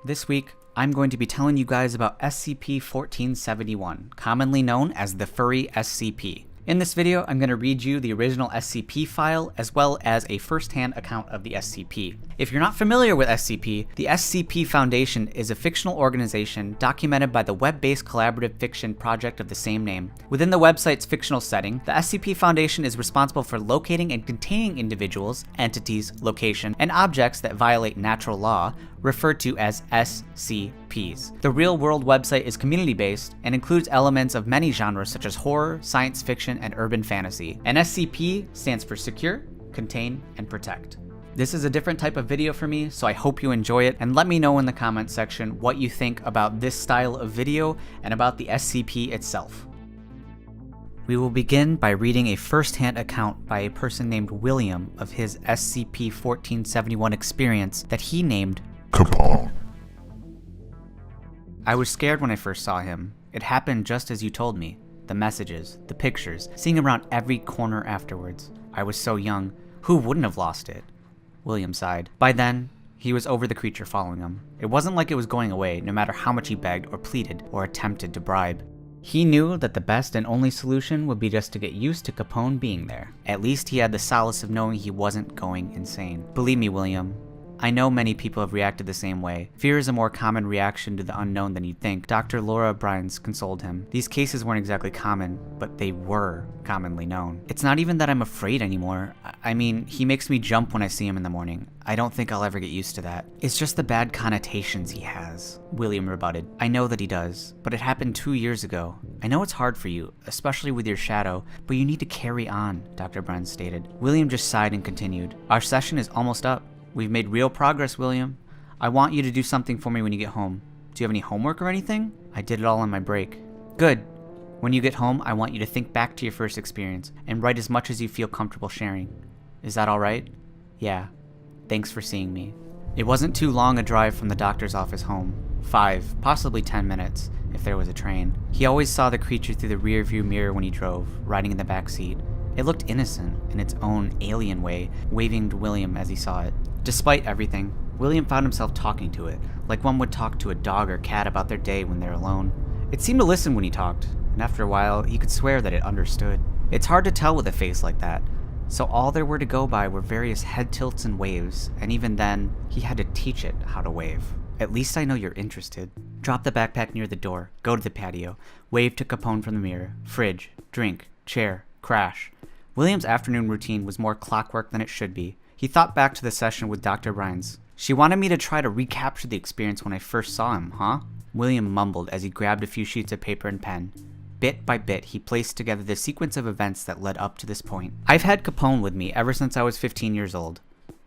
This week, I'm going to be telling you guys about SCP-1471, commonly known as the Furry SCP. In this video, I'm going to read you the original SCP file as well as a first-hand account of the SCP. If you're not familiar with SCP, the SCP Foundation is a fictional organization documented by the web-based collaborative fiction project of the same name. Within the website's fictional setting, the SCP Foundation is responsible for locating and containing individuals, entities, location, and objects that violate natural law, referred to as SCPs. The real-world website is community-based and includes elements of many genres such as horror, science fiction, and urban fantasy. And SCP stands for Secure, Contain, and Protect. This is a different type of video for me, so I hope you enjoy it, and let me know in the comments section what you think about this style of video and about the SCP itself. We will begin by reading a first-hand account by a person named William of his SCP-1471 experience that he named Capone. I was scared when I first saw him. It happened just as you told me. The messages, the pictures, seeing him around every corner afterwards. I was so young. Who wouldn't have lost it? William sighed. By then, he was over the creature following him. It wasn't like it was going away, no matter how much he begged or pleaded or attempted to bribe. He knew that the best and only solution would be just to get used to Capone being there. At least he had the solace of knowing he wasn't going insane. Believe me, William, I know many people have reacted the same way. Fear is a more common reaction to the unknown than you'd think. Dr. Laura Bryans consoled him. These cases weren't exactly common, but they were commonly known. It's not even that I'm afraid anymore. I mean, he makes me jump when I see him in the morning. I don't think I'll ever get used to that. It's just the bad connotations he has, William rebutted. I know that he does, but it happened 2 years ago. I know it's hard for you, especially with your shadow, but you need to carry on, Dr. Bryans stated. William just sighed and continued. Our session is almost up. We've made real progress, William. I want you to do something for me when you get home. Do you have any homework or anything? I did it all on my break. Good. When you get home, I want you to think back to your first experience and write as much as you feel comfortable sharing. Is that all right? Yeah. Thanks for seeing me. It wasn't too long a drive from the doctor's office home. 5, possibly 10 minutes, if there was a train. He always saw the creature through the rear-view mirror when he drove, riding in the back seat. It looked innocent in its own alien way, waving to William as he saw it. Despite everything, William found himself talking to it, like one would talk to a dog or cat about their day when they're alone. It seemed to listen when he talked, and after a while, he could swear that it understood. It's hard to tell with a face like that, so all there were to go by were various head tilts and waves, and even then, he had to teach it how to wave. At least I know you're interested. Drop the backpack near the door, go to the patio, wave to Capone from the mirror, fridge, drink, chair, crash. William's afternoon routine was more clockwork than it should be. He thought back to the session with Dr. Bryans. She wanted me to try to recapture the experience when I first saw him, huh? William mumbled as he grabbed a few sheets of paper and pen. Bit by bit, he placed together the sequence of events that led up to this point. I've had Capone with me ever since I was 15 years old.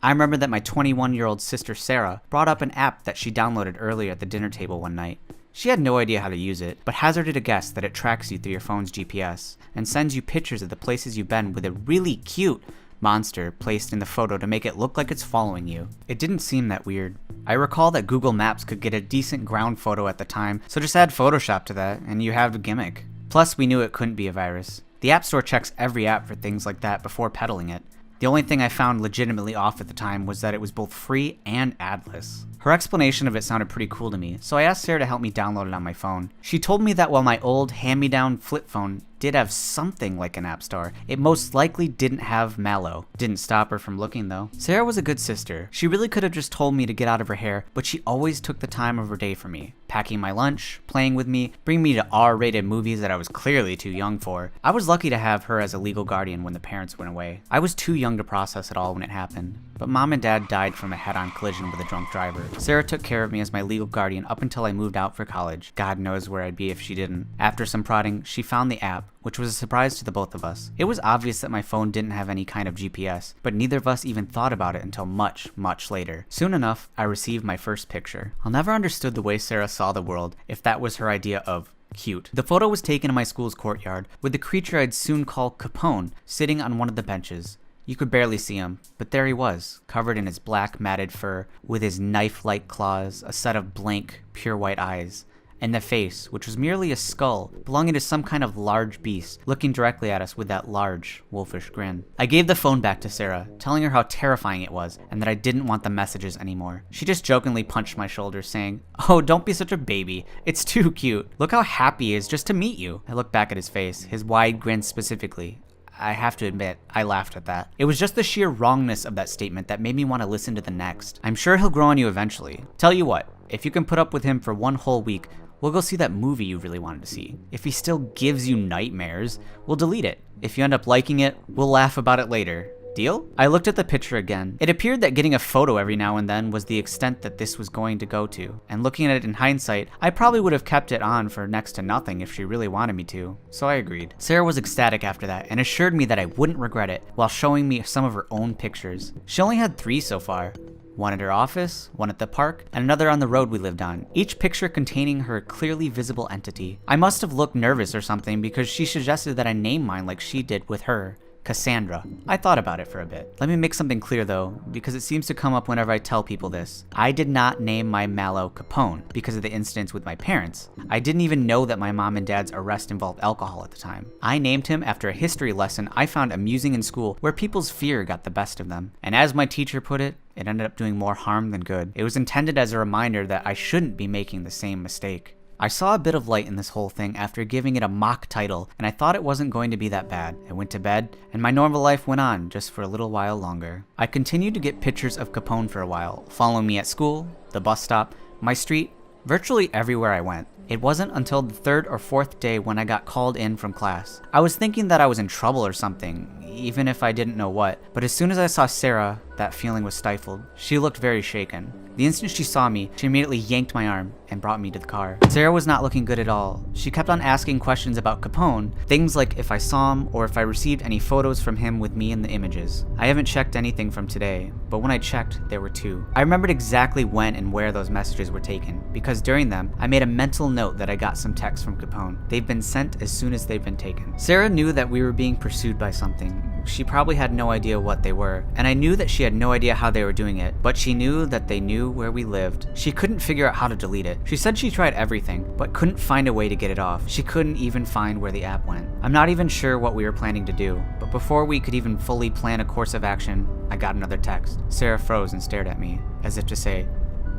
I remember that my 21-year-old sister Sarah brought up an app that she downloaded earlier at the dinner table one night. She had no idea how to use it, but hazarded a guess that it tracks you through your phone's GPS and sends you pictures of the places you've been with a really cute monster placed in the photo to make it look like it's following you. It didn't seem that weird. I recall that Google Maps could get a decent ground photo at the time, so just add Photoshop to that and you have a gimmick. Plus, we knew it couldn't be a virus. The App Store checks every app for things like that before peddling it. The only thing I found legitimately off at the time was that it was both free and adless. Her explanation of it sounded pretty cool to me, so I asked Sarah to help me download it on my phone. She told me that while my old hand-me-down flip phone did have something like an app store, it most likely didn't have Mallow. Didn't stop her from looking though. Sarah was a good sister. She really could have just told me to get out of her hair, but she always took the time of her day for me, packing my lunch, playing with me, bringing me to R-rated movies that I was clearly too young for. I was lucky to have her as a legal guardian when the parents went away. I was too young to process it all when it happened, but Mom and Dad died from a head-on collision with a drunk driver. Sarah took care of me as my legal guardian up until I moved out for college. God knows where I'd be if she didn't. After some prodding, she found the app, which was a surprise to the both of us. It was obvious that my phone didn't have any kind of GPS, but neither of us even thought about it until much, much later. Soon enough, I received my first picture. I'll never understood the way Sarah saw the world, if that was her idea of cute. The photo was taken in my school's courtyard, with the creature I'd soon call Capone sitting on one of the benches. You could barely see him, but there he was, covered in his black matted fur, with his knife-like claws, a set of blank, pure white eyes, and the face, which was merely a skull belonging to some kind of large beast, looking directly at us with that large, wolfish grin. I gave the phone back to Sarah, telling her how terrifying it was and that I didn't want the messages anymore. She just jokingly punched my shoulder, saying, "Oh, don't be such a baby. It's too cute. Look how happy he is just to meet you." I looked back at his face, his wide grin specifically. I have to admit, I laughed at that. It was just the sheer wrongness of that statement that made me want to listen to the next. I'm sure he'll grow on you eventually. Tell you what, if you can put up with him for one whole week, we'll go see that movie you really wanted to see. If he still gives you nightmares, we'll delete it. If you end up liking it, we'll laugh about it later. Deal? I looked at the picture again. It appeared that getting a photo every now and then was the extent that this was going to go to. And looking at it in hindsight, I probably would have kept it on for next to nothing if she really wanted me to. So I agreed. Sarah was ecstatic after that and assured me that I wouldn't regret it while showing me some of her own pictures. She only had 3 so far. One at her office, one at the park, and another on the road we lived on, each picture containing her clearly visible entity. I must have looked nervous or something because she suggested that I name mine like she did with her. Cassandra. I thought about it for a bit. Let me make something clear though, because it seems to come up whenever I tell people this. I did not name my Mallow Capone because of the incidents with my parents. I didn't even know that my mom and dad's arrest involved alcohol at the time. I named him after a history lesson I found amusing in school where people's fear got the best of them. And as my teacher put it, it ended up doing more harm than good. It was intended as a reminder that I shouldn't be making the same mistake. I saw a bit of light in this whole thing after giving it a mock title, and I thought it wasn't going to be that bad. I went to bed, and my normal life went on just for a little while longer. I continued to get pictures of Capone for a while, following me at school, the bus stop, my street, virtually everywhere I went. It wasn't until the 3rd or 4th day when I got called in from class. I was thinking that I was in trouble or something, even if I didn't know what, but as soon as I saw Sarah, that feeling was stifled. She looked very shaken. The instant she saw me, she immediately yanked my arm and brought me to the car. Sarah was not looking good at all. She kept on asking questions about Capone, things like if I saw him or if I received any photos from him with me in the images. I haven't checked anything from today, but when I checked, there were 2. I remembered exactly when and where those messages were taken, because during them, I made a mental note that I got some texts from Capone. They've been sent as soon as they've been taken. Sarah knew that we were being pursued by something. She probably had no idea what they were, and I knew that she had no idea how they were doing it, but she knew that they knew where we lived. She couldn't figure out how to delete it. She said she tried everything, but couldn't find a way to get it off. She couldn't even find where the app went. I'm not even sure what we were planning to do, but before we could even fully plan a course of action, I got another text. Sarah froze and stared at me, as if to say,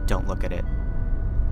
"Don't look at it."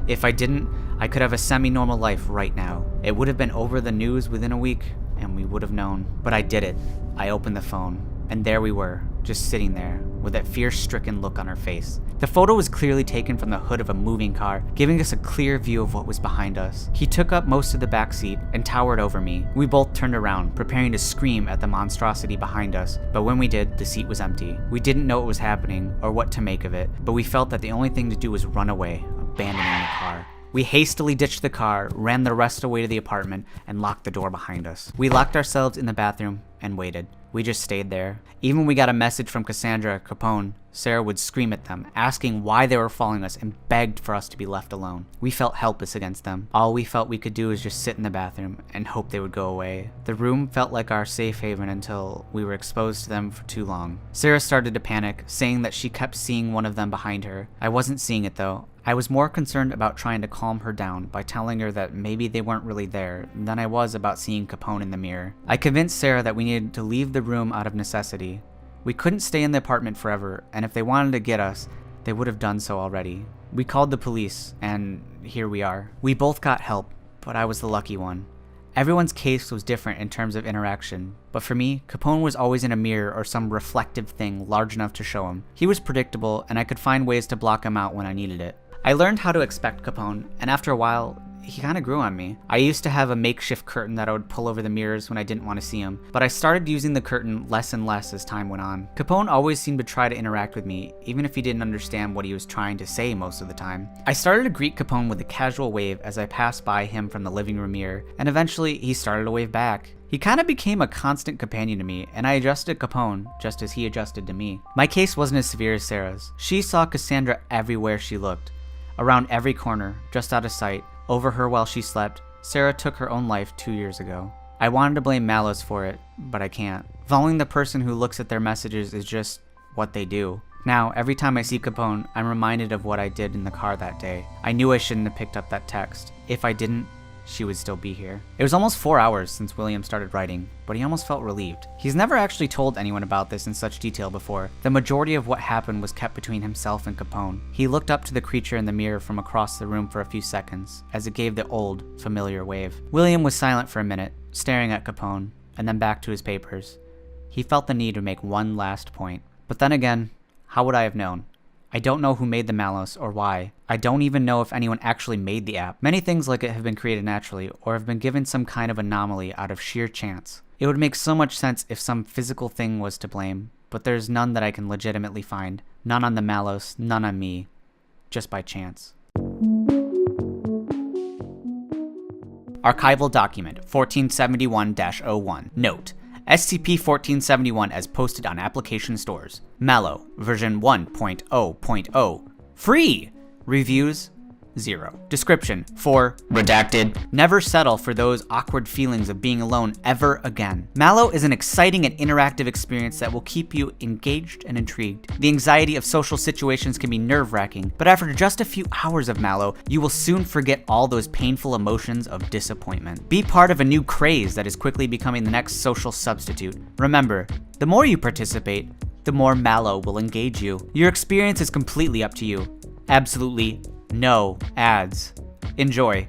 If I didn't, I could have a semi-normal life right now. It would have been over the news within a week, and we would have known. But I did it. I opened the phone, and there we were, just sitting there, with that fear-stricken look on her face. The photo was clearly taken from the hood of a moving car, giving us a clear view of what was behind us. He took up most of the back seat and towered over me. We both turned around, preparing to scream at the monstrosity behind us, but when we did, the seat was empty. We didn't know what was happening or what to make of it, but we felt that the only thing to do was run away, abandoning the car. We hastily ditched the car, ran the rest away to the apartment, and locked the door behind us. We locked ourselves in the bathroom and waited. We just stayed there. Even when we got a message from Cassandra Capone, Sarah would scream at them, asking why they were following us and begged for us to be left alone. We felt helpless against them. All we felt we could do was just sit in the bathroom and hope they would go away. The room felt like our safe haven until we were exposed to them for too long. Sarah started to panic, saying that she kept seeing one of them behind her. I wasn't seeing it though. I was more concerned about trying to calm her down by telling her that maybe they weren't really there than I was about seeing Capone in the mirror. I convinced Sarah that we needed to leave the room out of necessity. We couldn't stay in the apartment forever, and if they wanted to get us, they would have done so already. We called the police, and here we are. We both got help, but I was the lucky one. Everyone's case was different in terms of interaction, but for me, Capone was always in a mirror or some reflective thing large enough to show him. He was predictable, and I could find ways to block him out when I needed it. I learned how to expect Capone, and after a while, he kind of grew on me. I used to have a makeshift curtain that I would pull over the mirrors when I didn't want to see him, but I started using the curtain less and less as time went on. Capone always seemed to try to interact with me, even if he didn't understand what he was trying to say most of the time. I started to greet Capone with a casual wave as I passed by him from the living room mirror, and eventually he started to wave back. He kind of became a constant companion to me, and I adjusted Capone just as he adjusted to me. My case wasn't as severe as Sarah's. She saw Cassandra everywhere she looked. Around every corner, just out of sight, over her while she slept. Sarah took her own life 2 years ago. I wanted to blame Mallows for it, but I can't. Following the person who looks at their messages is just what they do. Now, every time I see Capone, I'm reminded of what I did in the car that day. I knew I shouldn't have picked up that text. If I didn't, she would still be here. It was almost 4 hours since William started writing, but he almost felt relieved. He's never actually told anyone about this in such detail before. The majority of what happened was kept between himself and Capone. He looked up to the creature in the mirror from across the room for a few seconds, as it gave the old, familiar wave. William was silent for a minute, staring at Capone, and then back to his papers. He felt the need to make one last point. But then again, how would I have known? I don't know who made the Mallows or why. I don't even know if anyone actually made the app. Many things like it have been created naturally or have been given some kind of anomaly out of sheer chance. It would make so much sense if some physical thing was to blame, but there's none that I can legitimately find. None on the Mallows, none on me. Just by chance. Archival document 1471-01. Note: SCP-1471 as posted on application stores. Mallow, version 1.0.0. Free! Reviews, 0. Description, 4. Redacted. Never settle for those awkward feelings of being alone ever again. Mallow is an exciting and interactive experience that will keep you engaged and intrigued. The anxiety of social situations can be nerve-wracking, but after just a few hours of Mallow, you will soon forget all those painful emotions of disappointment. Be part of a new craze that is quickly becoming the next social substitute. Remember, the more you participate, the more Mallow will engage you. Your experience is completely up to you. Absolutely no ads. Enjoy.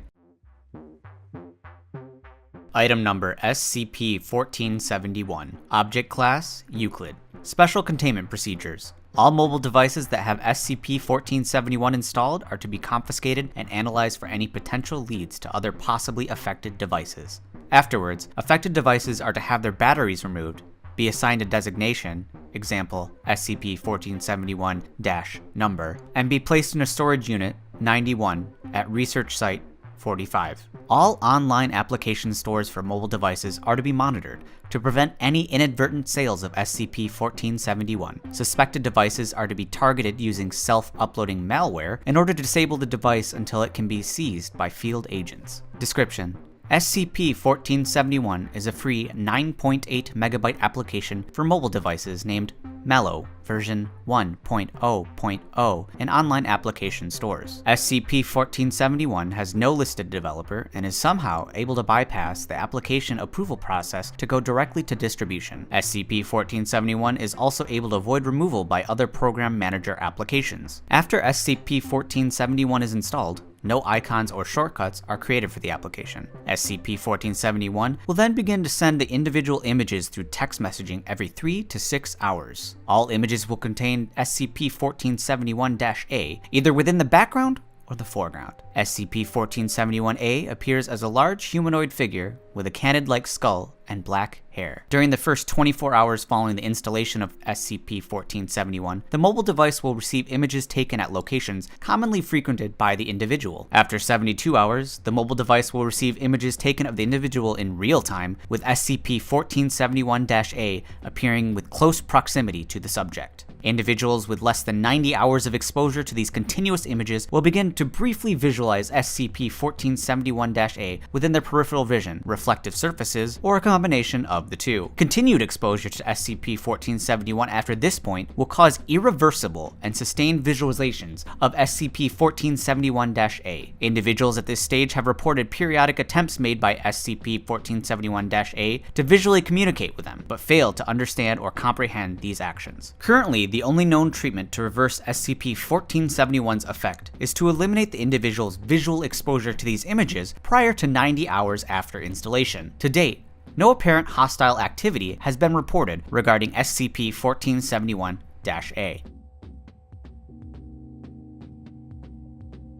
Item number SCP-1471. Object Class Euclid. Special Containment Procedures. All mobile devices that have SCP-1471 installed are to be confiscated and analyzed for any potential leads to other possibly affected devices. Afterwards, affected devices are to have their batteries removed, be assigned a designation, example SCP-1471-number, and be placed in a storage unit 91 at Research Site 45. All online application stores for mobile devices are to be monitored to prevent any inadvertent sales of SCP-1471. Suspected devices are to be targeted using self-uploading malware in order to disable the device until it can be seized by field agents. Description: SCP-1471 is a free 9.8 megabyte application for mobile devices named Mallow, version 1.0.0, in online application stores. SCP-1471 has no listed developer and is somehow able to bypass the application approval process to go directly to distribution. SCP-1471 is also able to avoid removal by other program manager applications. After SCP-1471 is installed, no icons or shortcuts are created for the application. SCP-1471 will then begin to send the individual images through text messaging every 3 to 6 hours. All images will contain SCP-1471-A, either within the background or the foreground. SCP-1471-A appears as a large humanoid figure with a canid-like skull and black hair. During the first 24 hours following the installation of SCP-1471, the mobile device will receive images taken at locations commonly frequented by the individual. After 72 hours, the mobile device will receive images taken of the individual in real time, with SCP-1471-A appearing with close proximity to the subject. Individuals with less than 90 hours of exposure to these continuous images will begin to briefly visualize SCP-1471-A within their peripheral vision, reflective surfaces, or a combination of the two. Continued exposure to SCP-1471 after this point will cause irreversible and sustained visualizations of SCP-1471-A. Individuals at this stage have reported periodic attempts made by SCP-1471-A to visually communicate with them, but failed to understand or comprehend these actions. Currently, the only known treatment to reverse SCP-1471's effect is to eliminate the individual's visual exposure to these images prior to 90 hours after installation. To date, no apparent hostile activity has been reported regarding SCP-1471-A.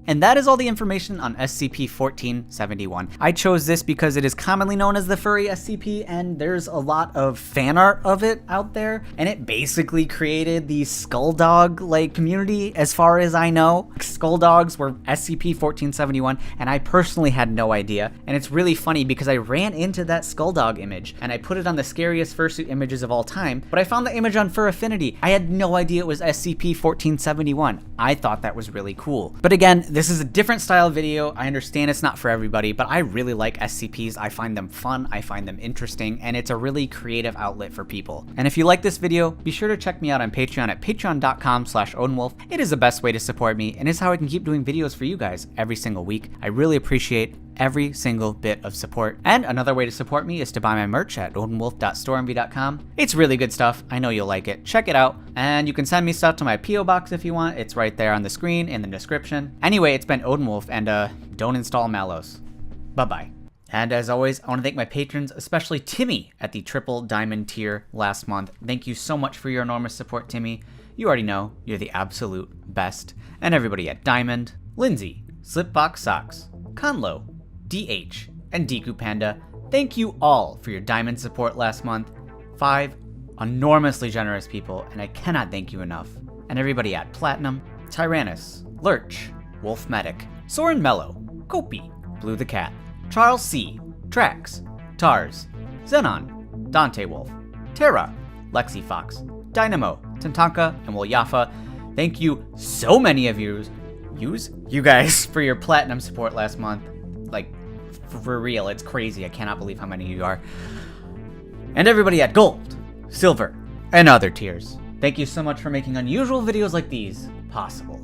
And that is all the information on SCP-1471. I chose this because it is commonly known as the Furry SCP, and there's a lot of fan art of it out there, and it basically created the Skulldog-like community, as far as I know. Skulldogs were SCP-1471, and I personally had no idea, and it's really funny because I ran into that Skulldog image, and I put it on the scariest fursuit images of all time, but I found the image on Fur Affinity. I had no idea it was SCP-1471. I thought that was really cool. But again, This is a different style video. I understand it's not for everybody, but I really like SCPs. I find them fun, I find them interesting, and it's a really creative outlet for people. And if you like this video, be sure to check me out on Patreon at patreon.com/OdinWolf. It is the best way to support me, and it's how I can keep doing videos for you guys every single week. I really appreciate every single bit of support. And another way to support me is to buy my merch at odinwolf.storeenvy.com. It's really good stuff. I know you'll like it. Check it out. And you can send me stuff to my P.O. box if you want. It's right there on the screen in the description. Anyway, it's been Odin Wolf, and don't install Mallows. Bye-bye. And as always, I want to thank my patrons, especially Timmy at the triple diamond tier last month. Thank you so much for your enormous support, Timmy. You already know you're the absolute best. And everybody at Diamond, Lindsay, Slipbox Socks, Conlo, DH, and Deku Panda, thank you all for your diamond support last month. 5 enormously generous people, and I cannot thank you enough. And everybody at Platinum, Tyrannus, Lurch, Wolf Medic, Soren Mello, Kopi, Blue the Cat, Charles C, Trax, Tars, Zenon, Dante Wolf, Terra, Lexi Fox, Dynamo, Tantanka, and Wilyafa. Thank you so many of you guys for your platinum support last month. Like, for real, it's crazy. I cannot believe how many of you are. And everybody at Gold, Silver, and other tiers, thank you so much for making unusual videos like these possible.